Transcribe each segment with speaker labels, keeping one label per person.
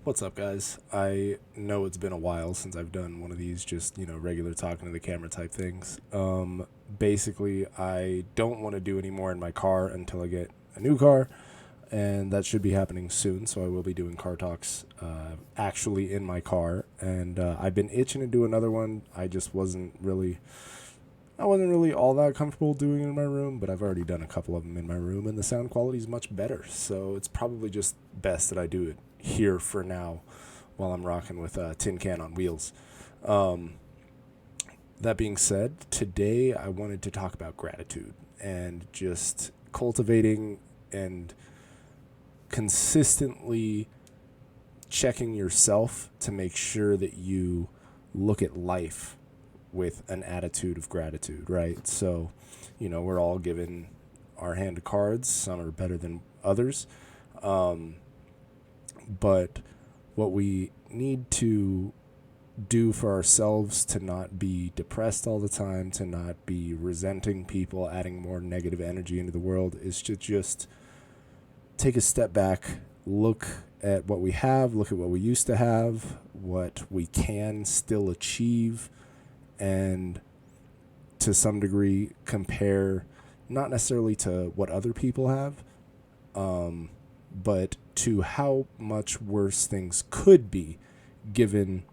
Speaker 1: What's up, guys? I know it's been a while since I've done one of these just, regular talking to the camera type things. Basically, I don't want to do any more in my car until I get a new car, and that should be happening soon. So I will be doing car talks actually in my car, and I've been itching to do another one. I wasn't really all that comfortable doing it in my room, but I've already done a couple of them in my room, and the sound quality is much better. So it's probably just best that I do it here for now while I'm rocking with a tin can on wheels. Um, that being said, today I wanted to talk about gratitude and just cultivating and consistently checking yourself to make sure that you look at life with an attitude of gratitude, right? So, we're all given our hand of cards. Some are better than others. Um, but what we need to do for ourselves to not be depressed all the time, to not be resenting people, adding more negative energy into the world, is to just take a step back, look at what we have, look at what we used to have, what we can still achieve, and to some degree compare not necessarily to what other people have, um, but to how much worse things could be given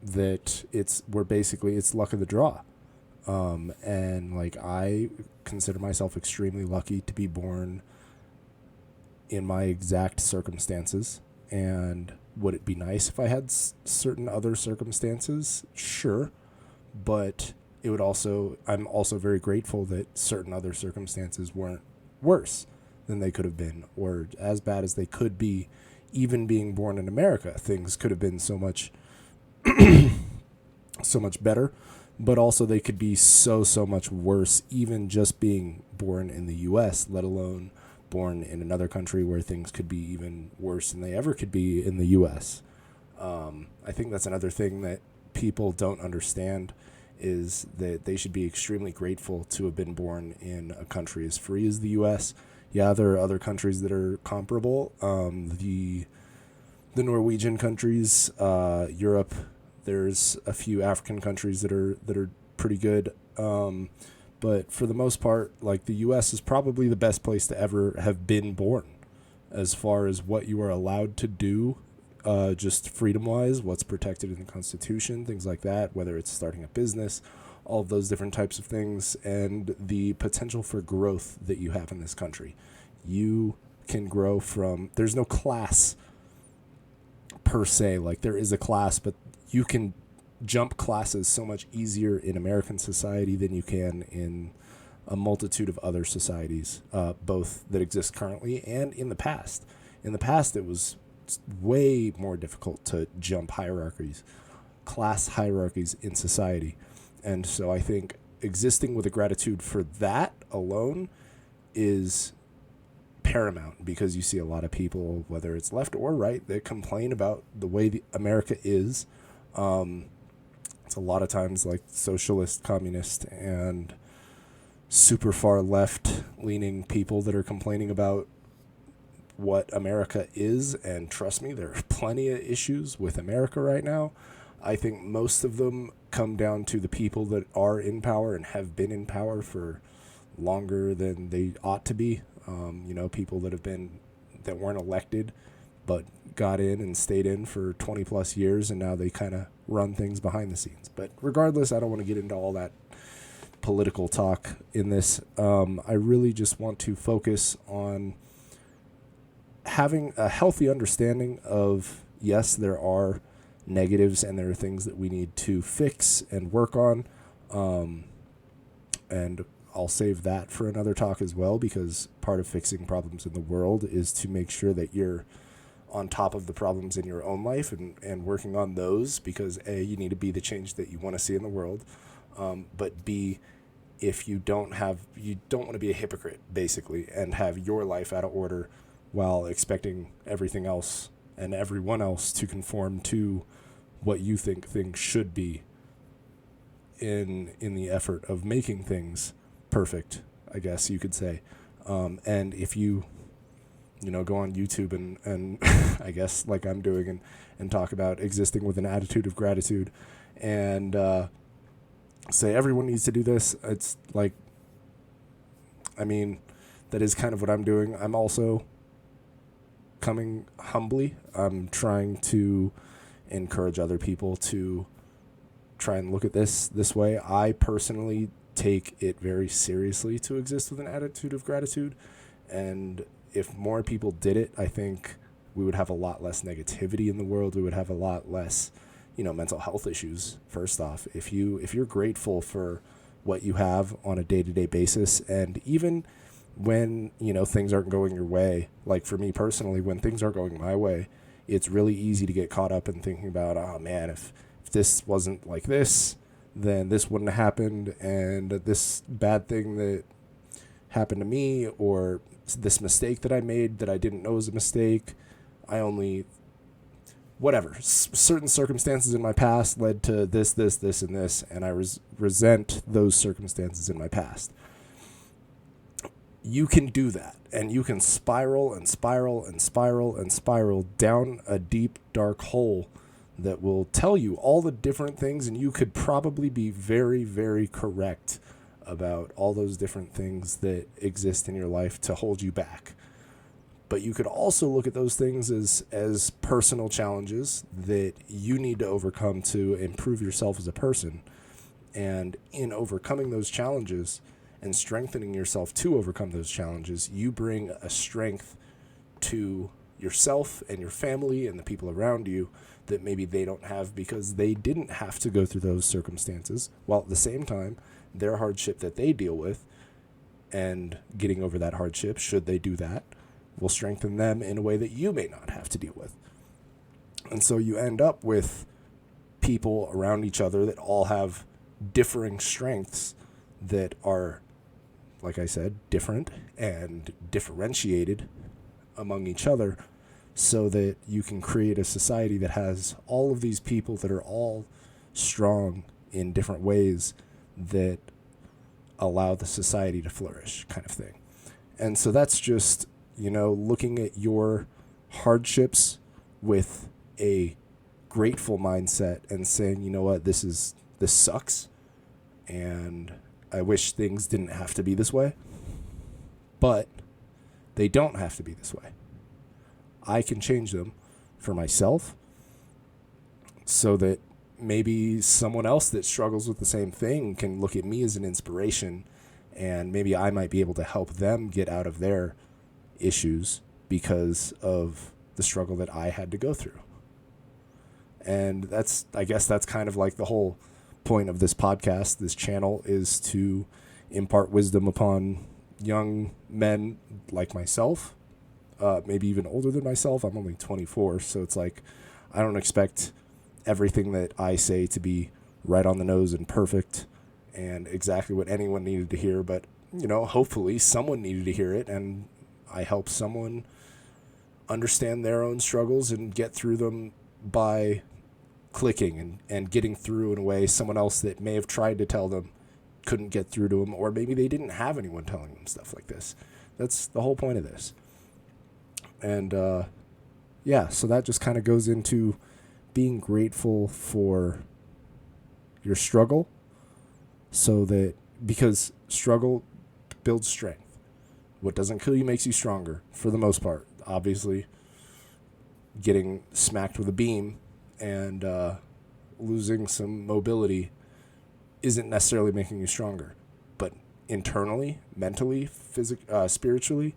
Speaker 1: that it's luck of the draw. And like I consider myself extremely lucky to be born in my exact circumstances. And would it be nice if I had certain other circumstances? Sure, but I'm also very grateful that certain other circumstances weren't worse than they could have been or as bad as they could be. Even being born in America, things could have been so much better, but also they could be so much worse, even just being born in the US, let alone born in another country where things could be even worse than they ever could be in the US. I think that's another thing that people don't understand is that they should be extremely grateful to have been born in a country as free as the US. Yeah, there are other countries that are comparable. The Norwegian countries, Europe. There's a few African countries that are pretty good. But for the most part, like the U.S. is probably the best place to ever have been born, as far as what you are allowed to do, just freedom wise, what's protected in the Constitution, things like that. Whether it's starting a business, all of those different types of things, and the potential for growth that you have in this country. You can grow from. There's no class per se. Like there is a class, but you can jump classes so much easier in American society than you can in a multitude of other societies, both that exist currently and in the past. In the past, it was way more difficult to jump hierarchies, class hierarchies in society. And so I think existing with a gratitude for that alone is paramount because you see a lot of people, whether it's left or right, that complain about the way America is. Um, it's a lot of times like socialist, communist, and super far left leaning people that are complaining about what America is. And trust me, there are plenty of issues with America right now. I think most of them come down to the people that are in power and have been in power for longer than they ought to be. People that weren't elected but got in and stayed in for 20 plus years, and now they kind of run things behind the scenes. But regardless, I don't want to get into all that political talk in this. I really just want to focus on having a healthy understanding of, yes, there are negatives and there are things that we need to fix and work on. Um, and I'll save that for another talk as well, because part of fixing problems in the world is to make sure that you're on top of the problems in your own life and working on those, because A, you need to be the change that you want to see in the world. But B, if you don't want to be a hypocrite, basically, and have your life out of order while expecting everything else and everyone else to conform to what you think things should be in the effort of making things perfect, I guess you could say. And if you go on YouTube and I guess like I'm doing and talk about existing with an attitude of gratitude and say everyone needs to do this. It's like, I mean, that is kind of what I'm doing. I'm also coming humbly. I'm trying to encourage other people to try and look at this way. I personally take it very seriously to exist with an attitude of gratitude. And if more people did it, I think we would have a lot less negativity in the world. We would have a lot less, mental health issues. First off, if you're grateful for what you have on a day-to-day basis, and even when, things aren't going your way, like for me personally, when things aren't going my way, it's really easy to get caught up in thinking about, oh man, if this wasn't like this, then this wouldn't have happened, and this bad thing that happened to me, or this mistake that I made that I didn't know was a mistake, certain circumstances in my past led to this, and this, and I resent those circumstances in my past. You can do that, and you can spiral and spiral and spiral and spiral down a deep, dark hole that will tell you all the different things, and you could probably be very, very correct about all those different things that exist in your life to hold you back. But you could also look at those things as personal challenges that you need to overcome to improve yourself as a person. And in overcoming those challenges and strengthening yourself to overcome those challenges, you bring a strength to yourself and your family and the people around you that maybe they don't have because they didn't have to go through those circumstances, while at the same time, their hardship that they deal with and getting over that hardship, should they do that, will strengthen them in a way that you may not have to deal with. And so you end up with people around each other that all have differing strengths that are, like I said, different and differentiated among each other, so that you can create a society that has all of these people that are all strong in different ways that allow the society to flourish, kind of thing. And so that's just, looking at your hardships with a grateful mindset and saying, you know what, this sucks, and I wish things didn't have to be this way, but they don't have to be this way. I can change them for myself so that maybe someone else that struggles with the same thing can look at me as an inspiration, and maybe I might be able to help them get out of their issues because of the struggle that I had to go through. And I guess that's kind of like the whole point of this podcast, this channel, is to impart wisdom upon young men like myself, maybe even older than myself. I'm only 24, so it's like I don't expect everything that I say to be right on the nose and perfect and exactly what anyone needed to hear, but hopefully someone needed to hear it, and I help someone understand their own struggles and get through them by clicking and getting through in a way someone else that may have tried to tell them couldn't get through to them, or maybe they didn't have anyone telling them stuff like this. That's the whole point of this. And so that just kind of goes into being grateful for your struggle, because struggle builds strength. What doesn't kill you makes you stronger, for the most part. Obviously, getting smacked with a beam and losing some mobility isn't necessarily making you stronger. But internally, mentally, spiritually,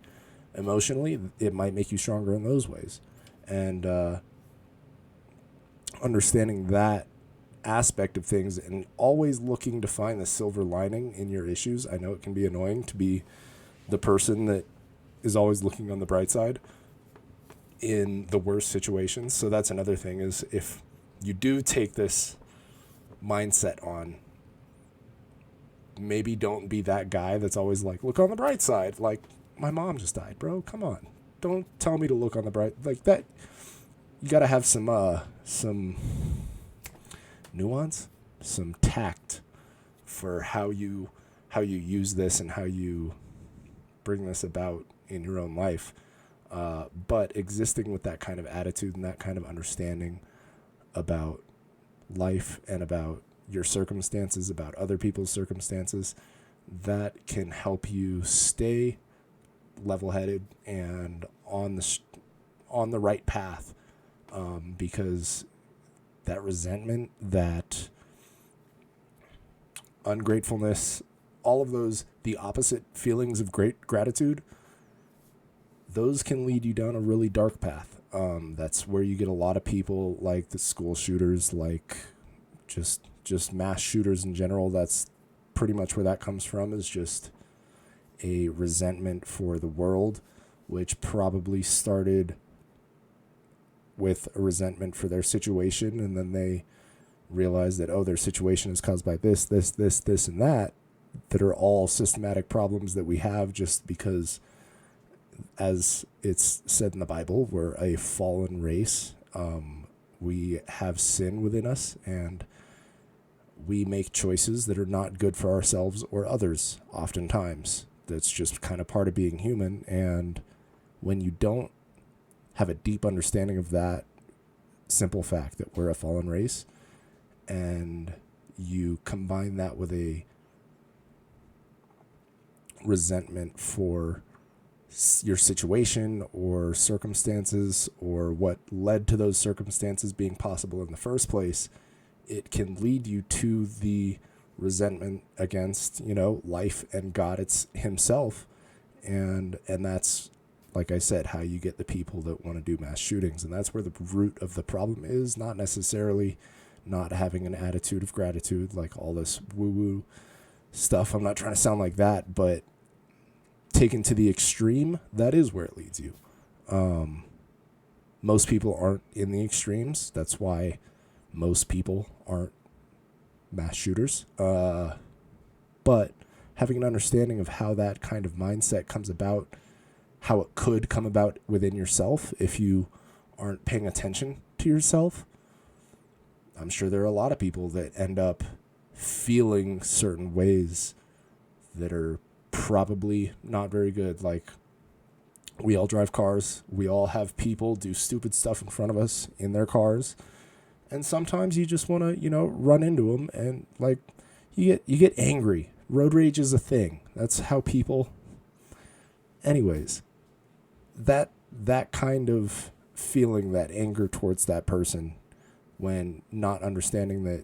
Speaker 1: emotionally, it might make you stronger in those ways. And understanding that aspect of things and always looking to find the silver lining in your issues. I know it can be annoying to be the person that is always looking on the bright side in the worst situations. So that's another thing, is if you do take this mindset on, maybe don't be that guy that's always like, look on the bright side. Like, my mom just died, bro. Come on. Don't tell me to look on the bright, like that. You got to have some nuance, some tact for how you use this and how you bring this about in your own life. But existing with that kind of attitude and that kind of understanding about life and about your circumstances, about other people's circumstances, that can help you stay level-headed and on the right path, because that resentment, that ungratefulness, all of those, the opposite feelings of great gratitude, those can lead you down a really dark path. That's where you get a lot of people like the school shooters, like just mass shooters in general. That's pretty much where that comes from, is just a resentment for the world, which probably started with a resentment for their situation, and then they realize that, oh, their situation is caused by this, and that are all systematic problems that we have just because, as it's said in the Bible, we're a fallen race. We have sin within us, and we make choices that are not good for ourselves or others oftentimes. That's just kind of part of being human. And when you don't have a deep understanding of that simple fact that we're a fallen race, and you combine that with a resentment for your situation or circumstances or what led to those circumstances being possible in the first place, it can lead you to the resentment against, life and God himself. And that's, like I said, how you get the people that want to do mass shootings. And that's where the root of the problem is, not necessarily not having an attitude of gratitude, like all this woo-woo stuff. I'm not trying to sound like that, but taken to the extreme, that is where it leads you. Most people aren't in the extremes. That's why most people aren't mass shooters. But having an understanding of how that kind of mindset comes about, how it could come about within yourself if you aren't paying attention to yourself. I'm sure there are a lot of people that end up feeling certain ways that are probably not very good. Like, we all drive cars. We all have people do stupid stuff in front of us in their cars. And sometimes you just want to, run into them, and like you get angry. Road rage is a thing. That's how people. Anyways, that kind of feeling, that anger towards that person, when not understanding that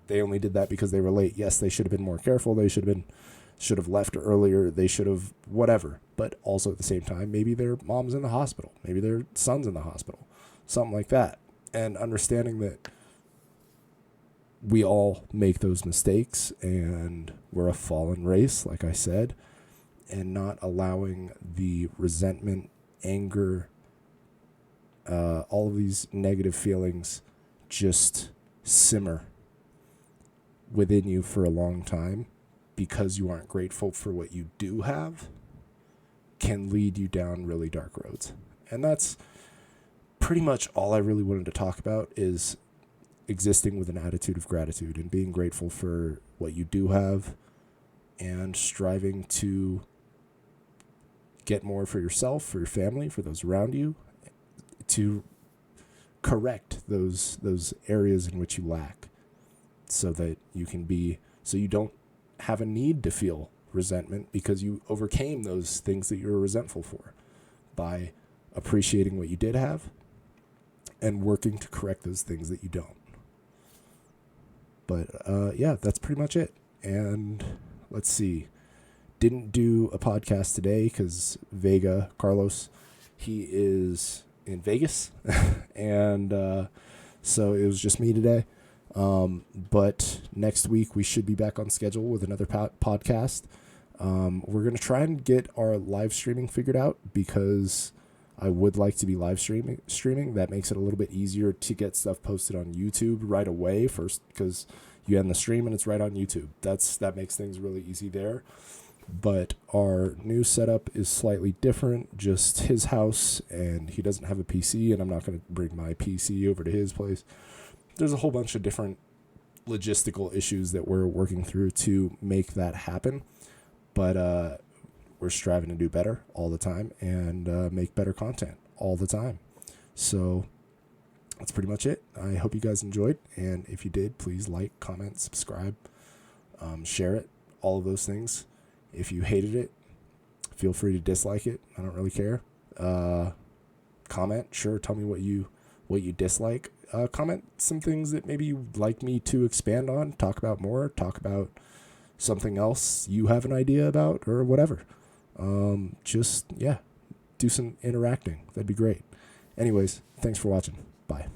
Speaker 1: they only did that because they were late. Yes, they should have been more careful. They should have left earlier. They should have whatever. But also at the same time, maybe their mom's in the hospital. Maybe their son's in the hospital. Something like that. And understanding that we all make those mistakes, and we're a fallen race, like I said, and not allowing the resentment, anger, all of these negative feelings just simmer within you for a long time because you aren't grateful for what you do have, can lead you down really dark roads. And that's pretty much all I really wanted to talk about, is existing with an attitude of gratitude and being grateful for what you do have, and striving to get more for yourself, for your family, for those around you, to correct those areas in which you lack, so that you don't have a need to feel resentment, because you overcame those things that you were resentful for by appreciating what you did have and working to correct those things that you don't. But yeah, that's pretty much it. And let's see. Didn't do a podcast today because Carlos, he is in Vegas. And so it was just me today. But next week we should be back on schedule with another podcast. We're going to try and get our live streaming figured out, because I would like to be live streaming. That makes it a little bit easier to get stuff posted on YouTube right away first, because you end the stream and it's right on YouTube. That makes things really easy there. But our new setup is slightly different, just his house, and he doesn't have a PC, and I'm not going to bring my PC over to his place. There's a whole bunch of different logistical issues that we're working through to make that happen. But we're striving to do better all the time and make better content all the time. So that's pretty much it. I hope you guys enjoyed. And if you did, please like, comment, subscribe, share it, all of those things. If you hated it, feel free to dislike it. I don't really care. Comment, sure. Tell me what you dislike. Comment some things that maybe you'd like me to expand on, talk about more, talk about something else you have an idea about or whatever. Just, yeah, do some interacting. That'd be great. Anyways, thanks for watching. Bye.